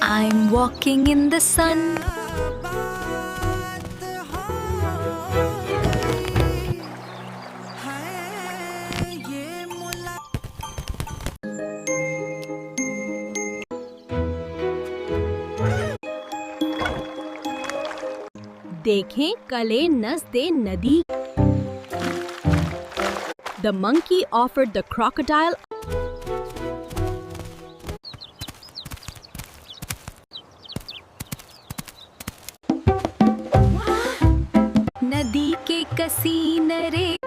I'm walking in the sun. देखें कले नज़्दे नदी. The monkey offered the crocodile नदी के कसीनरे